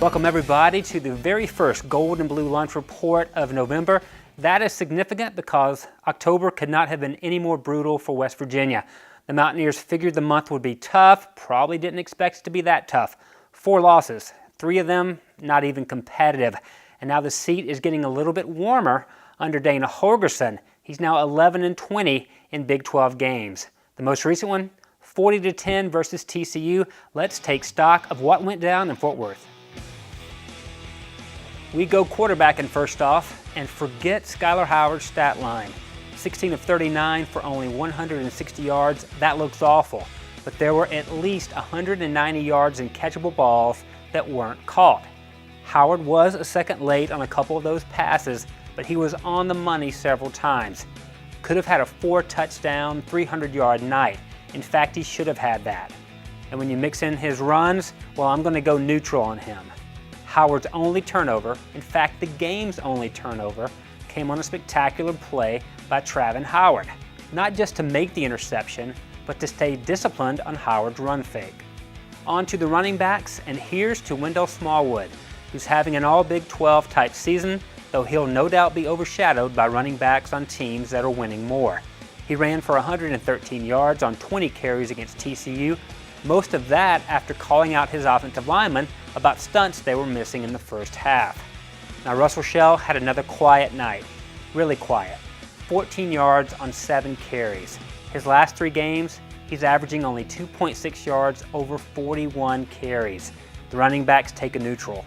Welcome everybody to the very first Gold and Blue Lunch Report of November. That is significant because October could not have been any more brutal for West Virginia. The Mountaineers figured the month would be tough, probably didn't expect it to be that tough. 4 losses, 3 of them not even competitive. And now the seat is getting a little bit warmer under Dana Holgorsen. He's now 11-20 in Big 12 games. The most recent one, 40-10 versus TCU. Let's take stock of what went down in Fort Worth. We go quarterbacking first off, and forget Skylar Howard's stat line. 16 of 39 for only 160 yards, that looks awful. But there were at least 190 yards in catchable balls that weren't caught. Howard was a second late on a couple of those passes, but he was on the money several times. Could have had a 4-touchdown, 300-yard night. In fact, he should have had that. And when you mix in his runs, well, I'm going to go neutral on him. Howard's only turnover, in fact the game's only turnover, came on a spectacular play by Travin Howard. Not just to make the interception, but to stay disciplined on Howard's run fake. On to the running backs, and here's to Wendell Smallwood, who's having an all Big 12 type season, though he'll no doubt be overshadowed by running backs on teams that are winning more. He ran for 113 yards on 20 carries against TCU, most of that after calling out his offensive linemen about stunts they were missing in the first half. Now Russell Shell had another quiet night, really quiet. 14 yards on 7 carries. His last 3 games, he's averaging only 2.6 yards over 41 carries. The running backs take a neutral.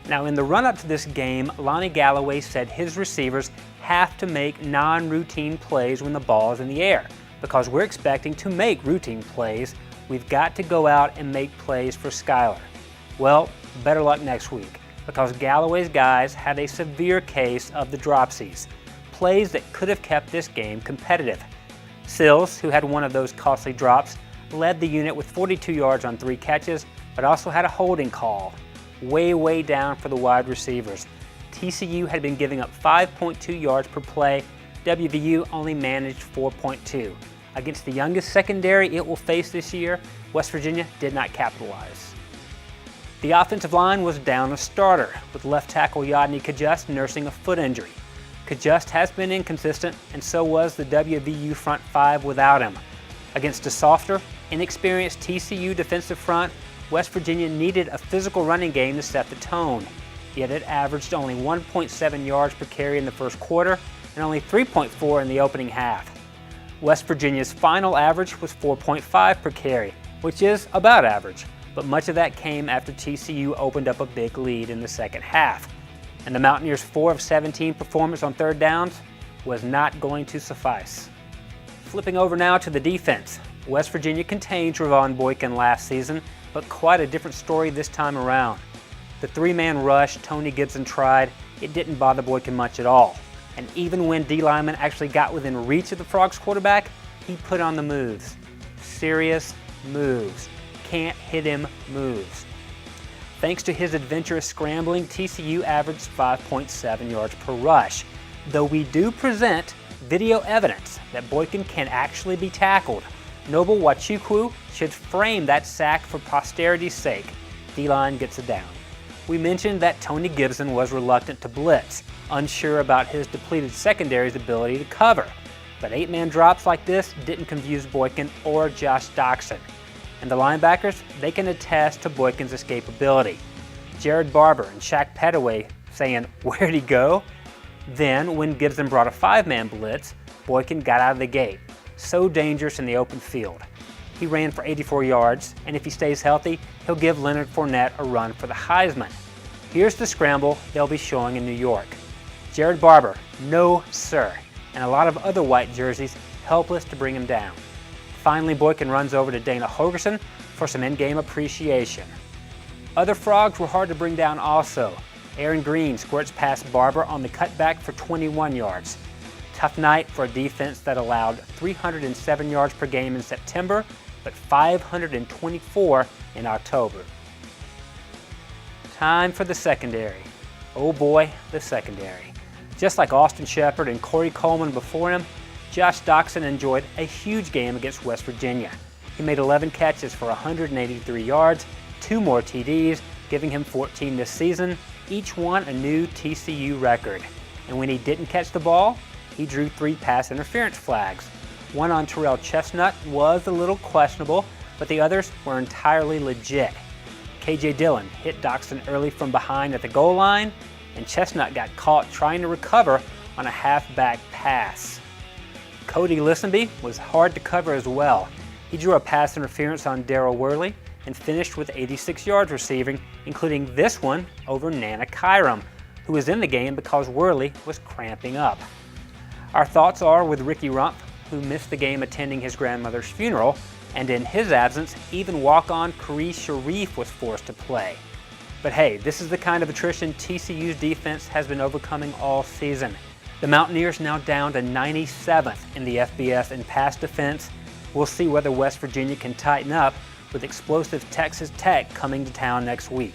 Now in the run-up to this game, Lonnie Galloway said his receivers have to make non-routine plays when the ball is in the air. Because we're expecting to make routine plays, we've got to go out and make plays for Skylar. Well, better luck next week, because Galloway's guys had a severe case of the dropsies, plays that could have kept this game competitive. Sills, who had one of those costly drops, led the unit with 42 yards on 3 catches, but also had a holding call, way down for the wide receivers. TCU had been giving up 5.2 yards per play. WVU only managed 4.2. Against the youngest secondary it will face this year, West Virginia did not capitalize. The offensive line was down a starter, with left tackle Yodny Kajust nursing a foot injury. Kajust has been inconsistent, and so was the WVU front 5 without him. Against a softer, inexperienced TCU defensive front, West Virginia needed a physical running game to set the tone. Yet it averaged only 1.7 yards per carry in the first quarter, and only 3.4 in the opening half. West Virginia's final average was 4.5 per carry, which is about average, but much of that came after TCU opened up a big lead in the second half. And the Mountaineers' 4 of 17 performance on third downs was not going to suffice. Flipping over now to the defense. West Virginia contained Trevon Boykin last season, but quite a different story this time around. The 3-man rush Tony Gibson tried, it didn't bother Boykin much at all. And even when D lineman actually got within reach of the Frogs quarterback, he put on the moves. Serious moves. Can't hit him moves. Thanks to his adventurous scrambling, TCU averaged 5.7 yards per rush. Though we do present video evidence that Boykin can actually be tackled, Noble Wachukwu should frame that sack for posterity's sake. D-line gets it down. We mentioned that Tony Gibson was reluctant to blitz, unsure about his depleted secondary's ability to cover. But 8-man drops like this didn't confuse Boykin or Josh Doxson. And the linebackers, they can attest to Boykin's escapability. Jared Barber and Shaq Pettaway saying, "Where'd he go?" Then, when Gibson brought a 5-man blitz, Boykin got out of the gate. So dangerous in the open field. He ran for 84 yards, and if he stays healthy, he'll give Leonard Fournette a run for the Heisman. Here's the scramble they'll be showing in New York. Jared Barber, no sir, and a lot of other white jerseys helpless to bring him down. Finally, Boykin runs over to Dana Holgorsen for some in-game appreciation. Other Frogs were hard to bring down also. Aaron Green squirts past Barber on the cutback for 21 yards. Tough night for a defense that allowed 307 yards per game in September, but 524 in October. Time for the secondary. Oh boy, the secondary. Just like Austin Shepard and Corey Coleman before him, Josh Doxson enjoyed a huge game against West Virginia. He made 11 catches for 183 yards, 2 more TDs, giving him 14 this season, each one a new TCU record. And when he didn't catch the ball, he drew 3 pass interference flags. One on Terrell Chestnut was a little questionable, but the others were entirely legit. KJ Dillon hit Doxson early from behind at the goal line, and Chestnut got caught trying to recover on a halfback pass. Cody Listenby was hard to cover as well. He drew a pass interference on Darryl Worley and finished with 86 yards receiving, including this one over Nana Kyram, who was in the game because Worley was cramping up. Our thoughts are with Ricky Rumpf, who missed the game attending his grandmother's funeral, and in his absence, even walk-on Kari Sharif was forced to play. But hey, this is the kind of attrition TCU's defense has been overcoming all season. The Mountaineers now down to 97th in the FBS in pass defense. We'll see whether West Virginia can tighten up with explosive Texas Tech coming to town next week.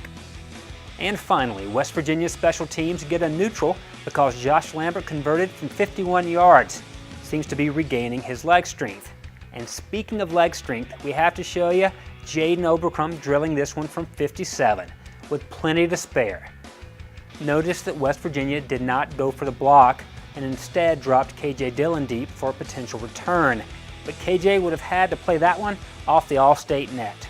And finally, West Virginia special teams get a neutral because Josh Lambert converted from 51 yards. Seems to be regaining his leg strength. And speaking of leg strength, we have to show you Jaden Obercrum drilling this one from 57 with plenty to spare. Notice that West Virginia did not go for the block and instead dropped KJ Dillon deep for a potential return. But KJ would have had to play that one off the All-State net.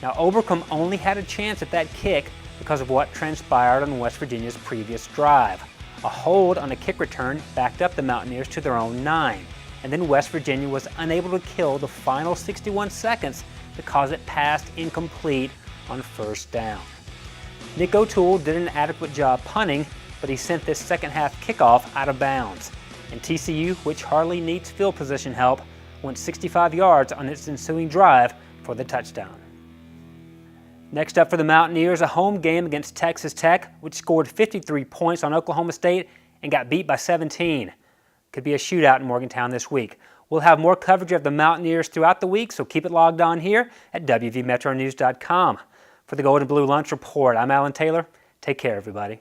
Now Obercrum only had a chance at that kick because of what transpired on West Virginia's previous drive. A hold on a kick return backed up the Mountaineers to their own 9, and then West Virginia was unable to kill the final 61 seconds because it passed incomplete on first down. Nick O'Toole did an adequate job punting, but he sent this second half kickoff out of bounds. And TCU, which hardly needs field position help, went 65 yards on its ensuing drive for the touchdown. Next up for the Mountaineers, a home game against Texas Tech, which scored 53 points on Oklahoma State and got beat by 17. Could be a shootout in Morgantown this week. We'll have more coverage of the Mountaineers throughout the week, so keep it logged on here at WVMetroNews.com. For the Gold and Blue Lunch Report, I'm Allan Taylor. Take care, everybody.